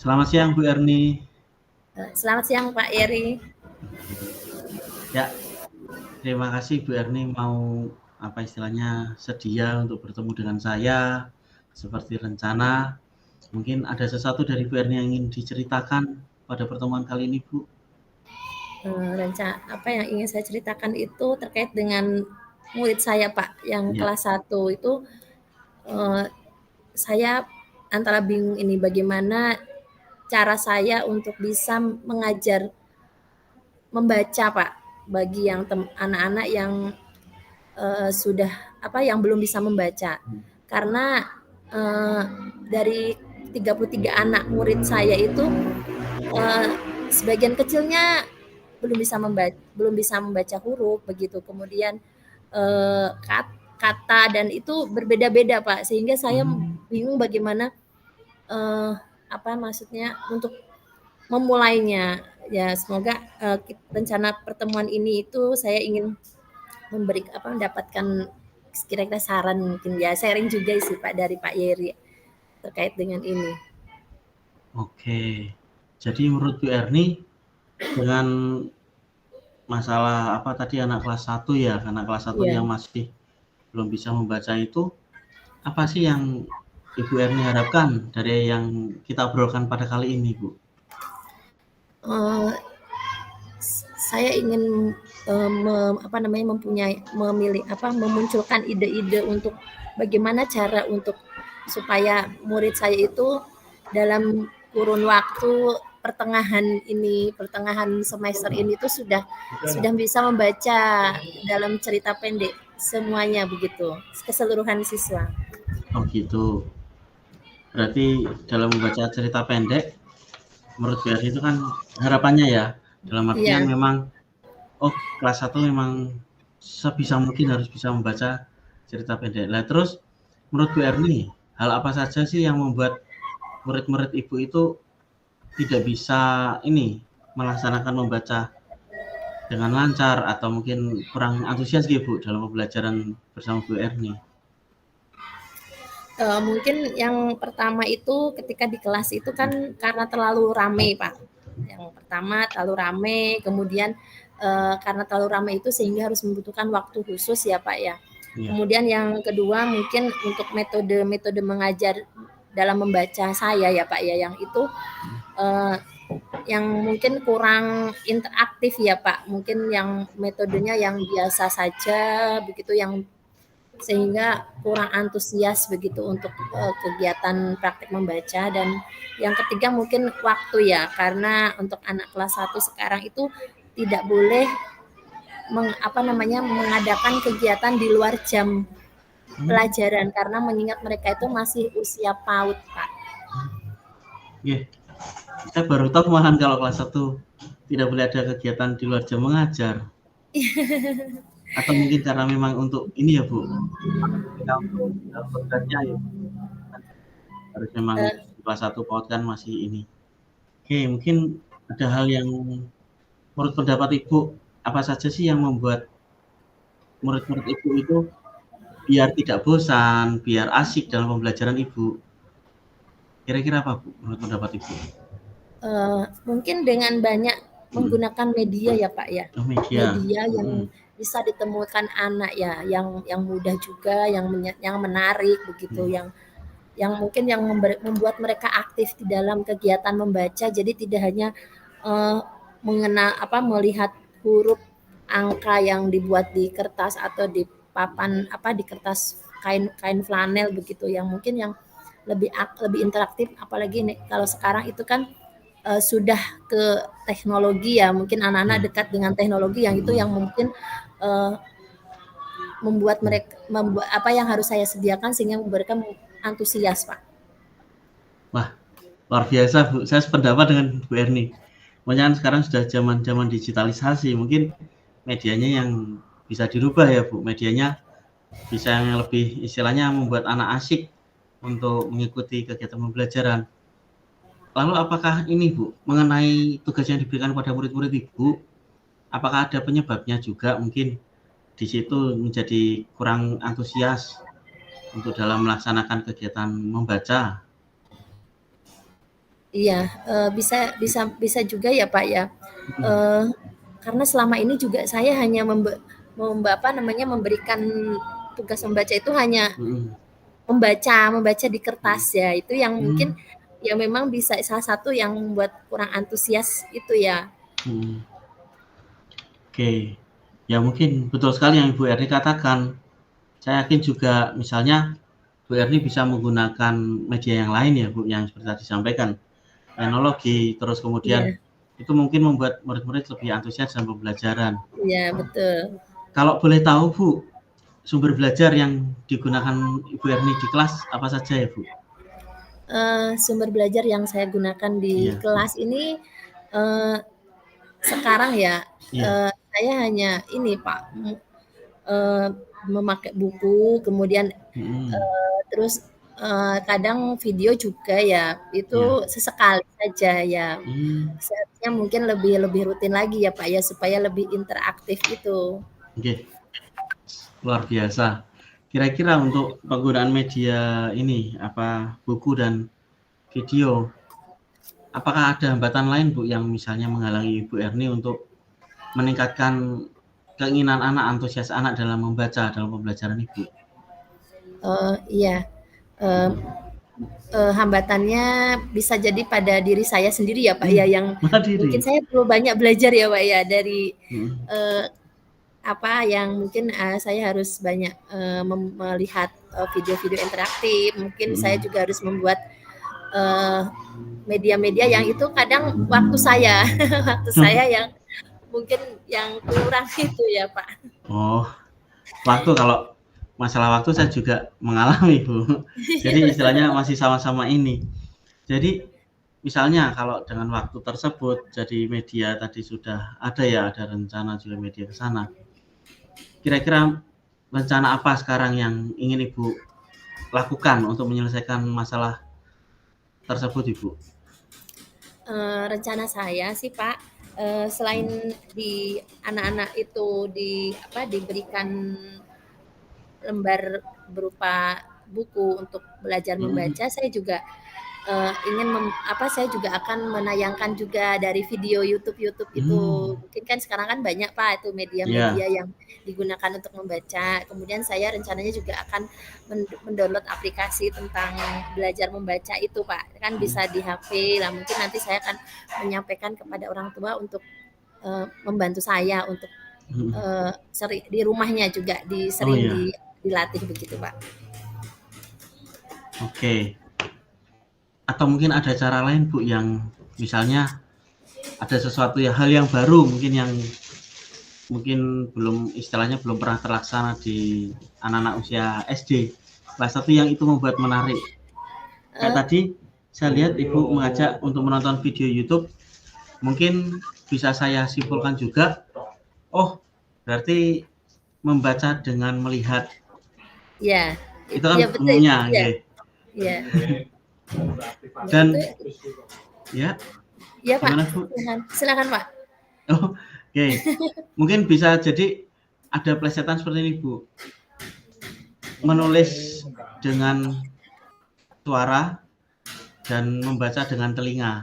Selamat siang Bu Erni. Selamat siang Pak Eri. Ya, terima kasih Bu Erni mau apa istilahnya sedia untuk bertemu dengan saya seperti rencana. Mungkin ada sesuatu dari Bu Erni yang ingin diceritakan pada pertemuan kali ini, Bu? Apa yang ingin saya ceritakan itu terkait dengan murid saya Pak, yang Ya. kelas 1 itu, eee, saya antara bingung ini bagaimana cara saya untuk bisa mengajar membaca Pak, bagi yang anak-anak yang, sudah yang belum bisa membaca. Karena, eee, dari 33 anak murid saya itu, eee, sebagian kecilnya belum bisa membaca huruf begitu, kemudian kata dan itu berbeda-beda Pak, sehingga saya Hmm, bingung bagaimana maksudnya untuk memulainya. Ya semoga rencana pertemuan ini itu saya ingin mendapatkan kira-kira saran, mungkin ya sharing juga sih Pak dari Pak Yeri terkait dengan ini. oke. Jadi menurut Bu Erni dengan masalah apa tadi anak kelas 1 ya, anak kelas 1 Iya. yang masih belum bisa membaca itu, apa sih yang Ibu Erni harapkan dari yang kita obrolkan pada kali ini, Bu? Eh, saya ingin memunculkan ide-ide untuk bagaimana cara untuk supaya murid saya itu dalam kurun waktu pertengahan semester ini tuh sudah bisa membaca dalam cerita pendek semuanya begitu, keseluruhan siswa. Oh gitu. Berarti dalam membaca cerita pendek, menurut BRI itu kan harapannya ya, dalam artian Iya. memang, oh kelas 1 memang sebisa mungkin harus bisa membaca cerita pendek. Nah terus menurut Bu Erni, hal apa saja sih yang membuat murid-murid Ibu itu tidak bisa ini melaksanakan membaca dengan lancar atau mungkin kurang antusias gitu Bu dalam pembelajaran bersama Bu Erni? Mungkin yang pertama itu ketika di kelas itu kan karena terlalu rame, Pak. Yang pertama terlalu rame, kemudian, karena terlalu rame itu sehingga harus membutuhkan waktu khusus ya, Pak, ya. Iya. Kemudian yang kedua mungkin untuk metode-metode mengajar dalam membaca saya ya, Pak, ya, yang itu, eee, yang mungkin kurang interaktif ya, Pak. Mungkin yang metodenya yang biasa saja begitu, yang sehingga kurang antusias begitu untuk kegiatan praktek membaca. Dan yang ketiga mungkin waktu ya, karena untuk anak kelas 1 sekarang itu tidak boleh mengadakan kegiatan di luar jam Hmm, pelajaran karena mengingat mereka itu masih usia PAUD Pak. iya. Saya baru tahu malahan kalau kelas 1 tidak boleh ada kegiatan di luar jam mengajar. Atau mungkin karena memang untuk ini ya Bu, ketika untuk programnya ya kan harus memang Eh, kelas 1 PAUD kan masih ini. Oke, mungkin ada hal yang menurut pendapat Ibu, apa saja sih yang membuat murid-murid Ibu itu biar tidak bosan, biar asik dalam pembelajaran Ibu? Kira-kira apa Bu menurut pendapat Ibu? Mungkin dengan banyak Mhm. menggunakan media ya Pak ya, Oh media, media yang mhm, bisa ditemukan anak ya, yang mudah juga, yang menarik begitu, mhm, yang mungkin membuat mereka aktif di dalam kegiatan membaca. Jadi tidak hanya eh, melihat huruf angka yang dibuat di kertas atau di papan di kertas kain kain flanel begitu, yang mungkin yang lebih interaktif. Apalagi nih kalau sekarang itu kan sudah ke teknologi ya, mungkin anak-anak iya, dekat dengan teknologi, yang itu yang mhm, mungkin eh, membuat apa yang harus saya sediakan sehingga mereka antusias Pak. wah luar biasa Bu, saya sependapat dengan Bu Erni. Pokoknya kan sekarang sudah zaman-zaman digitalisasi, mungkin medianya yang bisa dirubah ya Bu, medianya bisa yang lebih istilahnya membuat anak asik untuk mengikuti kegiatan pembelajaran. Lalu apakah ini Bu, mengenai tugas yang diberikan pada murid-murid Ibu, apakah ada penyebabnya juga mungkin di situ menjadi kurang antusias untuk dalam melaksanakan kegiatan membaca? Iya, bisa juga ya, Pak, ya. Mhm, Eee, karena selama ini juga saya hanya apa namanya, memberikan tugas membaca itu hanya mhm, membaca di mhm, kertas ya, itu yang mungkin mmm, ya memang bisa salah satu yang membuat kurang antusias itu ya. mhm, oke. Ya mungkin betul sekali yang Ibu Erni katakan. Saya yakin juga misalnya Bu Erni bisa menggunakan media yang lain ya Bu, yang seperti tadi disampaikan, teknologi, terus kemudian Iya itu mungkin membuat murid-murid lebih antusias dalam pembelajaran. iya betul. Kalau boleh tahu Bu, sumber belajar yang digunakan Ibu Erni di kelas apa saja ya Bu? Sumber belajar yang saya gunakan di Iya kelas ini, eee, sekarang ya, iya, saya hanya ini Pak, eee, memakai buku, kemudian mhm, terus, kadang video juga ya, iya, itu sesekali saja ya. mmm, Seharusnya mungkin lebih lebih rutin lagi ya, Pak, ya, supaya lebih interaktif itu. nggih, luar biasa. Kira-kira untuk penggunaan media ini, apa, buku dan video, apakah ada hambatan lain Bu, yang misalnya menghalangi Ibu Erni untuk meningkatkan keinginan anak, antusias anak dalam membaca dalam pembelajaran Ibu? Iya, eee Mhm. hambatannya bisa jadi pada diri saya sendiri ya, Pak, ya, Mmm, yang malah mungkin diri? saya perlu banyak belajar ya, Pak, ya, dari, Mhm, eee, apa yang mungkin, saya harus banyak, melihat, video-video interaktif, mungkin saya mhm. juga harus membuat, eee, media-media yang itu kadang waktu saya waktu saya yang mungkin yang kurang itu ya, Pak. Oh, waktu kalau masalah waktu saya juga mengalami, Bu. Iya Jadi betul. istilahnya masih sama-sama ini. Jadi misalnya kalau dengan waktu tersebut jadi media tadi sudah ada ya, ada rencana juga media ke sana. Kira-kira rencana apa sekarang yang ingin Ibu lakukan untuk menyelesaikan masalah tersebut, Ibu? Rencana saya sih Pak, selain Mhm, di anak-anak itu diberikan lembar berupa buku untuk belajar mhm, membaca, saya juga, ingin saya juga akan menayangkan juga dari video YouTube itu. mmm, Mungkin kan sekarang kan banyak Pak itu iya, media-media yang digunakan untuk membaca. Kemudian saya rencananya juga akan mendownload aplikasi tentang belajar membaca itu Pak, kan mhm, bisa di HP. Nah mungkin nanti saya akan menyampaikan kepada orang tua untuk, membantu saya untuk, mhm. di rumahnya juga Oh sering iya, dilatih begitu Pak. oke. Atau mungkin ada cara lain, Bu, yang misalnya ada sesuatu ya, hal yang baru mungkin yang mungkin belum istilahnya belum pernah terlaksana di anak-anak usia SD, kelas 1 yang itu membuat menarik. Kayak Eee, tadi saya lihat Ibu mengajak untuk menonton video YouTube, mungkin bisa saya simpulkan juga, oh berarti membaca dengan melihat, iya, itu kan iya betul itu, umumnya iya nggih, iya. Ya itu dan ya iya Pak, gimana Bu? silakan silakan Pak. Oh, oke. Mungkin bisa jadi ada plesetan seperti ini, Bu, menulis dengan suara dan membaca dengan telinga.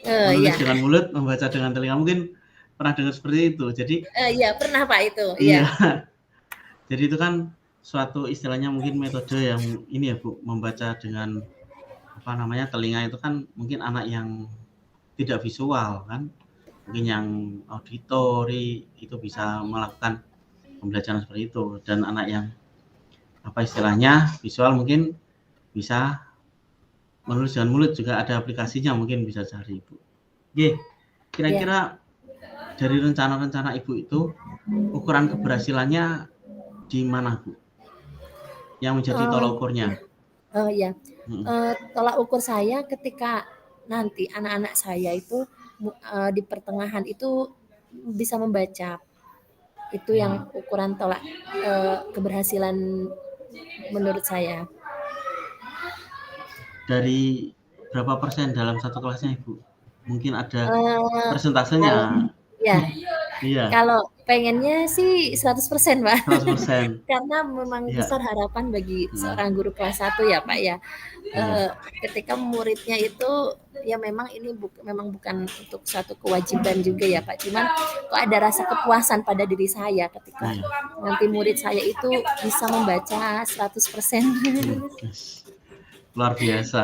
Iya, Menulis dengan mulut, membaca dengan telinga. Mungkin pernah dengar seperti itu. Jadi iya pernah Pak itu, iya. iya, jadi itu kan suatu istilahnya mungkin metode yang ini ya, Bu, membaca dengan apa namanya, telinga itu kan mungkin anak yang tidak visual kan, mungkin yang auditori itu bisa melakukan pembelajaran seperti itu dan anak yang apa istilahnya, visual mungkin bisa menulis dengan mulut juga ada aplikasinya mungkin bisa cari, Bu. Oke, Iya, kira-kira dari rencana-rencana Ibu itu, ukuran keberhasilannya di mana, Bu? Yang menjadi eee, tolak iya, ukurnya? iya, Mhm, tolak ukur saya ketika nanti anak-anak saya itu di pertengahan itu bisa membaca. Itu yang mmm. ukuran tolak keberhasilan menurut saya. Dari berapa persen dalam satu kelasnya, Ibu? Mungkin ada Eee, kalau persentasenya? ya Iya, Kalau pengennya sih 100% Pak. 100%. Karena memang Iya, besar harapan bagi mhm, seorang guru kelas 1 ya Pak ya. iya, Ketika muridnya itu ya memang ini memang bukan untuk satu kewajiban juga ya Pak. Cuman kok ada rasa kepuasan pada diri saya ketika iya, nanti murid saya itu bisa membaca 100%. wes, luar biasa.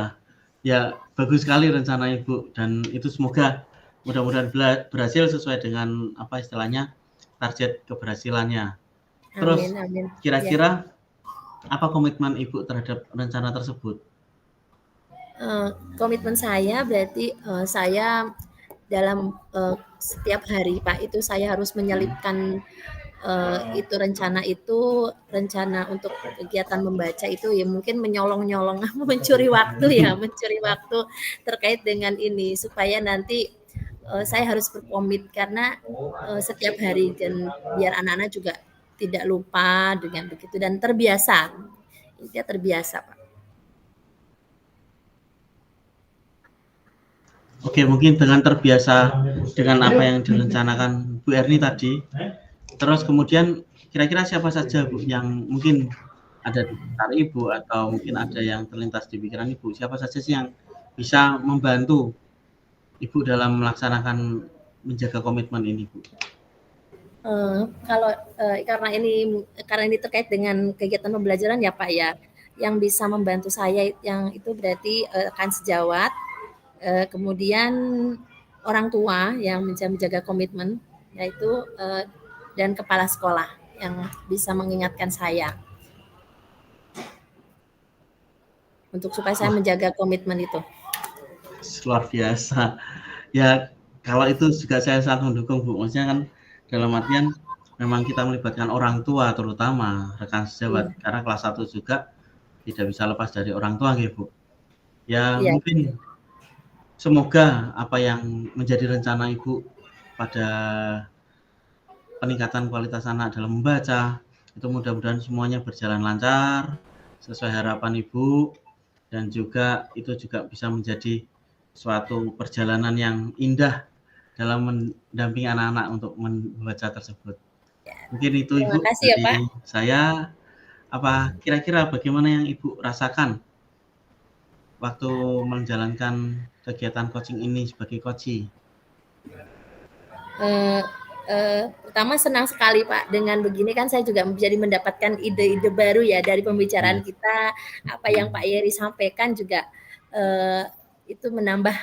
Ya, bagus sekali rencana Ibu dan itu semoga mudah-mudahan berhasil sesuai dengan apa istilahnya, target keberhasilannya. Amin Terus amin. Ya. kira-kira apa komitmen Ibu terhadap rencana tersebut? Komitmen saya berarti, saya dalam, setiap hari Pak, itu saya harus Mhm, menyelipkan, itu rencana untuk kegiatan membaca itu ya mungkin menyolong-nyolong, mencuri waktu ya, mencuri waktu terkait dengan ini, supaya nanti, saya harus berkomit karena, setiap hari dan biar anak-anak juga tidak lupa dengan begitu dan terbiasa, intinya terbiasa Pak. oke, mungkin dengan terbiasa dengan apa yang direncanakan Bu Erni tadi, terus kemudian kira-kira siapa saja Bu yang mungkin ada di sekitar Ibu atau mungkin ada yang terlintas di pikiran Ibu, siapa saja sih yang bisa membantu Ibu dalam melaksanakan menjaga komitmen ini, Bu? Kalau, karena ini terkait dengan kegiatan pembelajaran ya, Pak, ya, yang bisa membantu saya yang itu berarti, rekan sejawat, kemudian orang tua yang bisa menjaga komitmen, yaitu, dan kepala sekolah yang bisa mengingatkan saya untuk supaya saya Wah, menjaga komitmen itu. luar biasa. Ya, kalau itu juga saya sangat mendukung, Bu. Maksudnya kan dalam artian memang kita melibatkan orang tua terutama rekan Iya sejawat karena kelas 1 juga tidak bisa lepas dari orang tua nggih, Bu. Ya iya, mungkin semoga apa yang menjadi rencana Ibu pada peningkatan kualitas anak dalam membaca, itu mudah-mudahan semuanya berjalan lancar, sesuai harapan Ibu, dan juga itu juga bisa menjadi suatu perjalanan yang indah dalam mendampingi anak-anak untuk membaca tersebut. Mungkin itu terima Ibu kasih ya, Pak. dari saya. Apa kira-kira bagaimana yang Ibu rasakan waktu menjalankan kegiatan coaching ini sebagai coach? Eee pertama senang sekali, Pak, dengan begini kan saya juga jadi mendapatkan ide-ide baru ya dari Iya, pembicaraan kita, apa yang Pak mhm, Yeri sampaikan juga, eee, itu menambah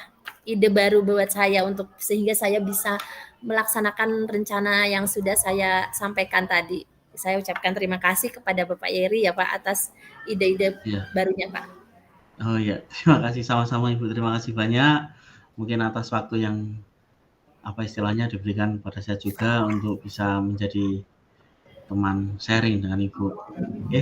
ide baru buat saya untuk sehingga saya bisa melaksanakan rencana yang sudah saya sampaikan tadi. Saya ucapkan terima kasih kepada Bapak Yeri ya, Pak, atas ide-ide iya. barunya, Pak. Oh iya, terima kasih sama-sama Ibu, terima kasih banyak. Mungkin atas waktu yang, apa istilahnya, diberikan pada saya juga untuk bisa menjadi teman sharing dengan Ibu. Oke,